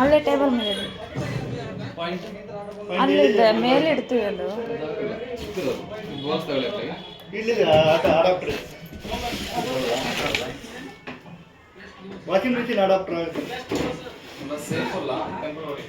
ಅಲ್ಲೇ ಟೇಬಲ್ ಮೇಲೆ ಇಡು. ಅಲ್ಲಿದೆ ಮೇಲೆ ಇಡ್ತೀವಿ ಅದು. ವಾಷಿಂಗ್ ಮಿಷಿನ್ ಅಡಾಪ್ಟರ್ ಸೇಫ್ ಅಲ್ಲ ಟೆಂಪರರಿ.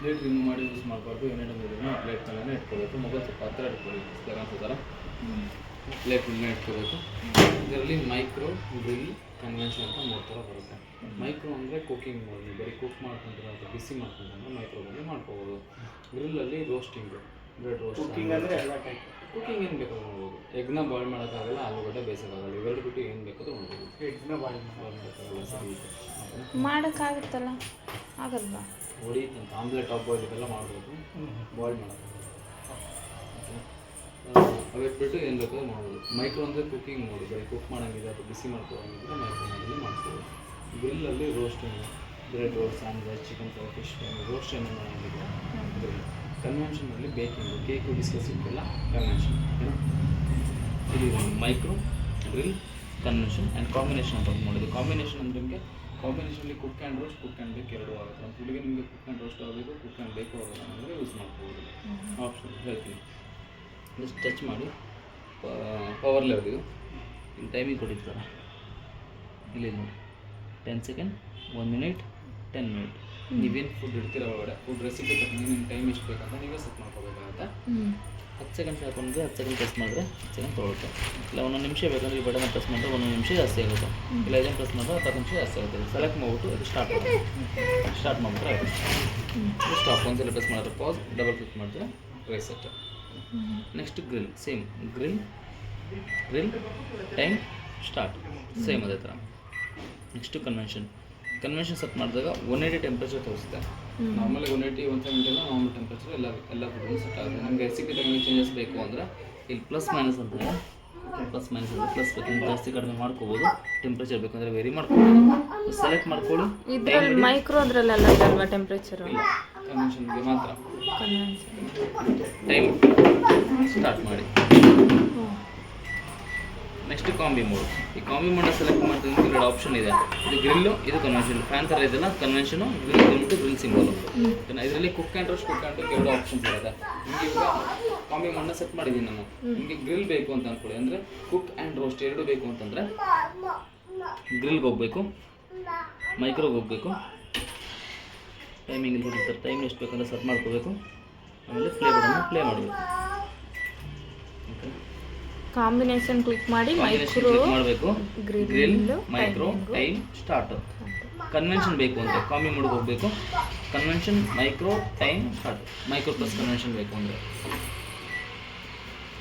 ಪ್ಲೇಟ್ ರಿಮೂವ್ ಮಾಡಿ ಯೂಸ್ ಮಾಡಬಾರ್ದು. ಏನೇನು ಪ್ಲೇಟ್ ಮೇಲೆ ಇಟ್ಕೋಬೇಕು. ಮೊಬೈಲ್ ಸ್ವಲ್ಪ ಹತ್ತಿರ ಇಟ್ಕೊಳ್ಳಿ ಅನ್ಸೋ ಥರ. ಪ್ಲೇಟ್ ಮೇಲೆ ಇಟ್ಕೋಬೇಕು. ಇದರಲ್ಲಿ ಮೈಕ್ರೋ, ಗ್ರಿಲ್, ಕನ್ವೆನ್ಷನ್ ಅಂತ 3 ಥರ ಬರುತ್ತೆ. ಮೈಕ್ರೋ ಅಂದರೆ ಕುಕಿಂಗ್ ಮಾಡಿ, ಬರೀ ಕುಕ್ ಮಾಡ್ಕೊಂಡ್ರೆ ಅಥವಾ ಬಿಸಿ ಮಾಡ್ಕೊಂಡ್ರೆ ಮೈಕ್ರೋದಲ್ಲಿ ಮಾಡ್ಕೋಬೋದು. ಗ್ರಿಲ್ಲಲ್ಲಿ ರೋಸ್ಟಿಂಗು, ಬ್ರೆಡ್ ರೋಸ್ಟ್. ಕುಕಿಂಗ್ ಅಂದರೆ ಎಲ್ಲ ಟೈಪ್. ಕುಕಿಂಗ್ ಏನು ಬೇಕಾದ್ರೂ ಮಾಡ್ಬೋದು. ಎಗ್ನ ಬಾಯ್ಲ್ ಮಾಡೋಕ್ಕಾಗಲ್ಲ, ಆಲೂಗಡ್ಡೆ ಬೇಯಿಸೋಕ್ಕಾಗಲ್ಲ. ಇವೆರಡು ಬಿಟ್ಟು ಏನು ಬೇಕಾದ್ರೂ ಮಾಡ್ಬೋದು. ಎಗ್ನ ಬಾಯ್ಲ್ ಮಾಡೋಕ್ಕಾಗಲ್ಲ. ಸರಿ ಮಾಡೋಕ್ಕಾಗುತ್ತಲ್ಲ, ಆಗಲ್ವಾ? ಹೊಡಿತಂತ ಆಮ್ಲೆಟ್ ಬಾಯ್ಲ್ ಇದೆಲ್ಲ ಮಾಡ್ಬೋದು. ಬಾಯ್ಲ್ ಮಾಡೋಕ್ಕಾಗಲ್ಲ. ಅವಿಟ್ಬಿಟ್ಟು ಏನು ಬೇಕಾದ್ರೂ ಮಾಡ್ಬೋದು. ಮೈಕ್ರೋ ಅಂದರೆ ಕುಕಿಂಗ್ ಮಾಡಿ, ಬರೀ ಕುಕ್ ಮಾಡೋಂಗಿದೆ ಅಥವಾ ಬಿಸಿ ಮಾಡ್ಕೊಳ್ಳೋಂಗಿದ್ರೆ ಮೈಕ್ರೋ ಮಾಡಿ ಮಾಡ್ಬೋದು. ಗ್ರಿಲ್ಲಲ್ಲಿ roasting, bread roast, sandwich, chicken fry, fish fry, roast ಏನು ಮಾಡೋಂಗಿದ್ರೆ ಗ್ರಿಲ್. ಕನ್ವೆನ್ಷನಲ್ಲಿ ಬೇಕಿಂಗು, ಕೇಕು, ಬಿಸ್ಕೆಟ್ಸ್ ಇದೆಲ್ಲ ಕನ್ವೆನ್ಷನ್. ಇದು micro, grill, convection and combination ಅಂತ ಮಾಡೋದು. ಕಾಂಬಿನೇಷನ್ ಅಂದರೆ ನಿಮಗೆ ಕಾಂಬಿನೇಷನಲ್ಲಿ cook and roast, cook and bake ಎರಡೂ ಆಗುತ್ತೆ. ನಮ್ಮ ಫುಡ್ಗೆ ನಿಮಗೆ ಕುಕ್ ಆ್ಯಂಡ್ ರೋಸ್ಟ್ ಆಗಬೇಕು, ಕುಕ್ ಆ್ಯಂಡ್ ಬೇಕು ಆಗೋಲ್ಲ ಅಂದರೆ ಯೂಸ್ ಮಾಡ್ಬೋದು. ಆಪ್ಷನ್ ಹೇಳ್ತೀನಿ. ಜಸ್ಟ್ ಟಚ್ ಮಾಡಿ ಪವರ್ ಲೆವೆಲ್ ಇದು ಇಲ್ಲಿ ಟೈಮಿಂಗ್ ಕೊಟ್ಟಿರ್ತಾರೆ. ಇಲ್ಲಿ ನೋಡಿ 10 ಸೆಕೆಂಡ್, 1 ಮಿನಿಟ್, 10 ಮಿನಿಟ್. ನೀವೇನು ಫುಡ್ ಇಡ್ತೀರ ಒಳಗಡೆ, ಫುಡ್ ರೆಸಿಪಿ ತಗೊಂಡು ನಿಮ್ಮ ಟೈಮ್ ಎಷ್ಟು ಬೇಕಂತ ನೀವೇ ಸೆಟ್ ಮಾಡ್ಕೋಬೇಕಾಗುತ್ತೆ. 10 ಸೆಕೆಂಡ್ ಸಾಕೊಂಡ್ರೆ 10 ಸೆಕೆಂಡ್ ಪ್ರೆಸ್ ಮಾಡಿದ್ರೆ 10 ಸೆಕೆಂಡ್ ತೊಗೊಳುತ್ತೆ. ಇಲ್ಲ 1 ನಿಮಿಷ ಬೇಕಂದ್ರೆ ಈ ಬಟನ್ ಪ್ರೆಸ್ ಮಾಡಿದ್ರೆ 1 ನಿಮಿಷ ಜಾಸ್ತಿ ಆಗುತ್ತೆ. ಇಲ್ಲ ಇದನ್ನು ಪ್ರೆಸ್ ಮಾಡಿದ್ರೆ 10 ನಿಮಿಷ ಜಾಸ್ತಿ ಆಗುತ್ತೆ. ಸೆಲೆಕ್ಟ್ ಮಾಡಿಬಿಟ್ಟು ಇದು ಸ್ಟಾರ್ಟ್ ಮಾಡಿಬಿಟ್ರೆ ಆಗುತ್ತೆ. ಸ್ಟಾಪ್ ಒಂದ್ಸಲ ಪ್ರೆಸ್ ಮಾಡಿದ್ರೆ ಪಾಸ್, ಡಬಲ್ ಕ್ಲಿಕ್ ಮಾಡಿದ್ರೆ reset. Next grill, same grill time start, same ಅದೇ ಥರ. ನೆಕ್ಸ್ಟು ಕನ್ವೆನ್ಷನ್ ಸೆಟ್ ಮಾಡಿದಾಗ 180 ಟೆಂಪ್ರೇಚರ್ ತೋರಿಸುತ್ತೆ. ನಾರ್ಮಲಿ 180, 170 ನಾರ್ಮಲ್ ಟೆಂಪ್ರೇಚರ್ ಎಲ್ಲ ಫುಡ್ಡು ಸೆಟ್ ಆಗುತ್ತೆ. ನಮಗೆ ರೆಸಿಪಿ ತಗೊಂಡು ಚೇಂಜಸ್ ಬೇಕು ಅಂದರೆ ಇಲ್ಲಿ ಪ್ಲಸ್ ಮೈನಸ್ ಅಂತ ಇದೆ. ಪ್ಲಸ್ ಮೈನಸ್ ಅಂದರೆ ಪ್ಲಸ್ ಬೇಕಂದ್ರೆ ಜಾಸ್ತಿ ಕಡಿಮೆ ಮಾಡ್ಕೋಬೋದು, ಟೆಂಪ್ರೇಚರ್ ಬೇಕಂದರೆ ವೇರಿ ಮಾಡ್ಕೋಬೋದು. ಸೆಲೆಕ್ಟ್ ಮಾಡ್ಕೊಳ್ಳಿ. ಇದರಲ್ಲಿ ಮೈಕ್ರೋ ಅದರಲ್ಲೆಲ್ಲ ಇದಲ್ವಾ ಟೆಂಪ್ರೇಚರು? ಕನ್ವೆನ್ಷನ್ಗೆ ಮಾತ್ರ. ಟೈಮ್ ಸ್ಟಾರ್ಟ್ ಮಾಡಿ. ನೆಕ್ಸ್ಟ್ ಕಾಂಬಿ ಮೋಡ್. ಈ ಕಾಂಬಿ ಮೋಡ್ನ ಸೆಲೆಕ್ಟ್ ಮಾಡ್ತೀನಿ. 2 ಆಪ್ಷನ್ ಇದೆ. ಇದು ಗ್ರಿಲ್ಲು, ಇದು ಕನ್ವೆನ್ಷನ್. ಫ್ಯಾನ್ ಥರ ಇದೆಲ್ಲ ಕನ್ವೆನ್ಷನು, ಗ್ರಿಲ್ ಬಂದ್ಬಿಟ್ಟು ಗ್ರಿಲ್ ಸಿಂಬಲು. ಇದರಲ್ಲಿ cook and roast, cook and ಬೇಕ್ 2 ಆಪ್ಷನ್ಸ್ ಇರುತ್ತೆ. ನಿಮಗೆ ಇವಾಗ ಕಾಂಬಿ ಮೋಡ್ನ ಸೆಟ್ ಮಾಡಿದ್ದೀನಿ ನಾನು. ನಿಮಗೆ ಗ್ರಿಲ್ ಬೇಕು ಅಂತ ಅಂದ್ಕೊಳ್ಳಿ, ಅಂದರೆ ಕುಕ್ ಆ್ಯಂಡ್ ರೋಸ್ಟ್ ಎರಡು ಬೇಕು ಅಂತಂದರೆ ಗ್ರಿಲ್ಗೆ ಹೋಗಬೇಕು, ಮೈಕ್ರೋಗೆ ಹೋಗಬೇಕು. ಟೈಮಿಂಗ್ ಕೊಟ್ಟಿರ್ತಾರೆ, ಟೈಮ್ ಎಷ್ಟು ಬೇಕಂದ್ರೆ ಸೆಟ್ ಮಾಡ್ಕೋಬೇಕು. ಆಮೇಲೆ ಪ್ಲೇ ಮಾಡಬೇಕು. ಓಕೆ, ಕಾಂಬಿನೇಷನ್ ಕ್ಲಿಕ್ ಮಾಡಿ ಮೈಕ್ರೋ ಮಾಡಬೇಕು. Grill, micro, time start. Convention ಬೇಕು ಅಂದರೆ ಕಾಂಬಿ ಮೋಡ್ಗೆ ಹೋಗಬೇಕು. Convention, micro, time start. Micro plus convention ಬೇಕು ಅಂದರೆ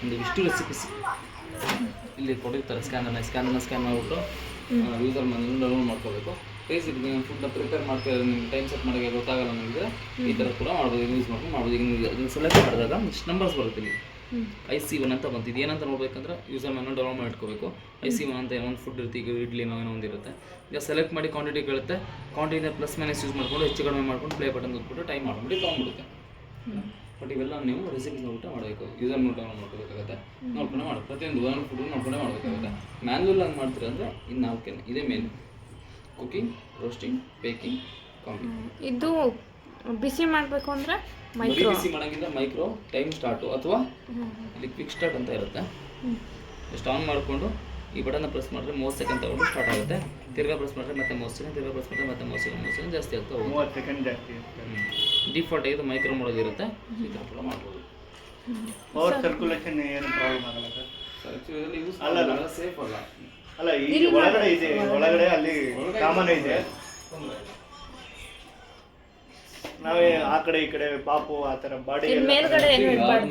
ಒಂದು ಇಷ್ಟು ರೆಸಿಪೀಸ್ ಇಲ್ಲಿ ಕೊಟ್ಟಿರ್ತಾರೆ. ಸ್ಕ್ಯಾನ್ ಮಾಡಿಬಿಟ್ಟು ಯೂಸರ್ ಮನೆ ಡೌನ್ಲೋಡ್ ಮಾಡ್ಕೋಬೇಕು. ಪ್ಲೇಸ್ ಇದು ಫುಡ್ನ ಪ್ರಿಪೇರ್ ಮಾಡ್ತೀರ, ನಿಮ್ಗೆ ಟೈಮ್ ಸೆಟ್ ಮಾಡೋಕ್ಕೆ ಗೊತ್ತಾಗಲ್ಲ ನನಗೆ, ಈ ಥರ ಕೂಡ ಮಾಡ್ಬೋದು. ಯೂಸ್ ಮಾಡ್ಬೋದು. ಈಗ ನೀವು ಅದನ್ನು ಸೆಲೆಕ್ಟ್ ಮಾಡಿದಾಗ ಇಷ್ಟು ನಂಬರ್ಸ್ ಬರುತ್ತೆ. ಇಲ್ಲಿ IC1 ಅಂತ ಬಂತಿದ್ದು. ಏನಂತ ನೋಡ್ಬೇಕಂದ್ರೆ ಯೂಸರ್ ಮ್ಯಾನು ಡೌನ್ಲೋಡ್ ಮಾಡಿ ಇಟ್ಕೋಬೇಕು. IC1 ಅಂತ ಒಂದು ಫುಡ್ ಇರುತ್ತೆ. ಈಗ ಇಡ್ಲಿನೋ ಏನೋ ಒಂದಿರುತ್ತೆ. ಈಗ ಸೆಲೆಕ್ಟ್ ಮಾಡಿ ಕ್ವಾಂಟಿಟಿ ಕೇಳುತ್ತೆ. ಕ್ವಾಂಟಿಟಿನ ಪ್ಲಸ್ ಮೈನಸ್ ಯೂಸ್ ಮಾಡ್ಕೊಂಡು ಹೆಚ್ಚು ಕಡಿಮೆ ಮಾಡ್ಕೊಂಡು ಪ್ಲೇ ಬಟನ್ ಕೊಟ್ಬಿಟ್ಟು ಟೈಮ್ ಮಾಡ್ಬಿಟ್ಟು ತೊಗೊಂಡ್ಬಿಡುತ್ತೆ. ಬಟ್ ಇವೆಲ್ಲ ನೀವು ರೆಸಿಪಿ ನೋಡ್ಬಿಟ್ಟು ಮಾಡಬೇಕು. ಯೂಸರ್ ನೋಡಿ ಡೌನ್ಲೋಡ್ ಮಾಡ್ಕೋಬೇಕಾಗುತ್ತೆ. ನೋಡ್ಕೊಂಡೆ ಮಾಡಬೇಕು. ಪ್ರತಿಯೊಂದು ಒಂದೊಂದು ಫುಡ್ ನೋಡ್ಕೊಂಡೆ ಮಾಡಬೇಕಾಗುತ್ತೆ. ಮ್ಯಾನ್ಯಲ್ ಹಂಗೆ ಮಾಡ್ತೀರ ಅಂದರೆ ಇನ್ನು 4 ಇದೇ ಮೇನ್: ಕುಕಿಂಗ್, ರೋಸ್ಟಿಂಗ್, ಬೇಕಿಂಗ್, ಕಾಂಬಿ. ಇದು ಬಿಸಿ ಮಾಡಬೇಕು ಅಂದರೆ ಮೈಕ್ರೋ. ಬಿಸಿ ಮಾಡೋಂಗಿಂತ ಮೈಕ್ರೋ, ಟೈಮ್ ಸ್ಟಾರ್ಟು, ಅಥವಾ ಇಲ್ಲಿ ಕ್ವಿಕ್ ಸ್ಟಾರ್ಟ್ ಅಂತ ಇರುತ್ತೆ. ಜಸ್ಟ್ ಆನ್ ಮಾಡಿಕೊಂಡು ಈ ಬಟನ್ನ ಪ್ರೆಸ್ ಮಾಡಿದ್ರೆ 30 ಸೆಕೆಂಡ್ ತಗೊಂಡು ಸ್ಟಾರ್ಟ್ ಆಗುತ್ತೆ. ತಿರ್ಗಾ ಪ್ರೆಸ್ ಮಾಡಿದ್ರೆ ಮತ್ತೆ 30 ಸೆಕೆಂಡ್, ತಿರ್ಗಾ ಪ್ರೆಸ್ ಮಾಡಿದ್ರೆ ಮತ್ತೆ 30 ಸೆಕೆಂಡ್ ಜಾಸ್ತಿ ಆಗ್ತಾ ಹೋಗುತ್ತೆ. 30 ಸೆಕೆಂಡ್ ಜಾಸ್ತಿ. ಡಿಫಾಲ್ಟ್ ಆಗಿ ಮೈಕ್ರೋ ಮಾಡೋದಿರುತ್ತೆ. ಈ ಥರ ಕೂಡ ಮಾಡ್ಬೋದು. ಪವರ್ ಸರ್ಕ್ಯುಲೇಷನ್ ಏನು ಪ್ರಾಬ್ಲಮ್ ಆಗಲ್ಲ ಸರ್? ಆ್ಯಕ್ಚುಲಿ ಯೂಸ್ ಅಲ್ಲ, ಸೇಫ್ ಅಲ್ಲ. ಅಲ್ಲ, ಈ ಒಳಗಡೆ ಇದೆ, ಒಳಗಡೆ ಅಲ್ಲಿ ಕಾಮನ್ ಇದೆ. ನಾವೇ ಆ ಕಡೆ ಈ ಕಡೆ ಪಾಪು ಆ ಥರ ಬಾಡಿ ಮೇಲ್ಗಡೆ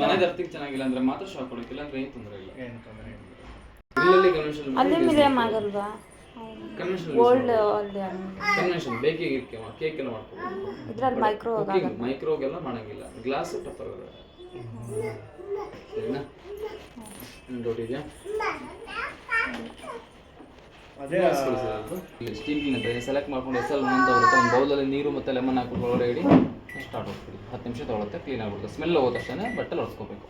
ಮನೆದ ಅರ್ಥಕ್ಕೆ ಚೆನ್ನಾಗಿಲ್ಲ ಅಂದರೆ ಮಾತ್ರ ಶಾಕ್ ಕೊಡೋಕ್ಕಿಲ್ಲ ಅಂದರೆ ಏನು ತೊಂದರೆ ಇಲ್ಲ. ಏನು ತೊಂದರೆ ಇಲ್ಲ. ಅಲ್ಯೂಮಿನಿಯಂ ಆಗಲ್ವಾ? ಕನ್ವೆನ್ಷನ್ ಬೇಕಿಗೆ ಕೇಕ್ ಎಲ್ಲ ಮಾಡ್ಕೋಬೋದು. ಇದ್ರಲ್ಲಿ ಮೈಕ್ರೋಗೆಲ್ಲ ಮಾಡೋಂಗಿಲ್ಲ. ಗ್ಲಾಸ್ ಟಫರ್ ಸರಿನಾ? ಡೌಟ್ ಇದೆಯಾ? ಅದೇ ಇಲ್ಲಿ ಸ್ಟೀಮ್ ಕ್ಲೀನ್ ಅಂತ ಸೆಲೆಕ್ಟ್ ಮಾಡ್ಕೊಂಡು ಎಸ್ಎಲ್ ಅಂತ ಬರುತ್ತೆ. ಒಂದು ಬೌಲಲ್ಲಿ ನೀರು ಮತ್ತು ಲೆಮನ್ ಹಾಕ್ಬಿಟ್ಟು ಒಳಗಡೆ ಇಡಿ, ಸ್ಟಾರ್ಟ್ ಹೋಗ್ಬಿಡಿ. 10 ನಿಮಿಷ ತೊಗೊಳುತ್ತೆ, ಕ್ಲೀನ್ ಆಗಿಬಿಡುತ್ತೆ. ಸ್ಮೆಲ್ ಹೋಗುತ್ತೆ ಅಷ್ಟೇ, ಬಟ್ಟೆಲ್ಲಿ ಒರೆಸ್ಕೋಬೇಕು.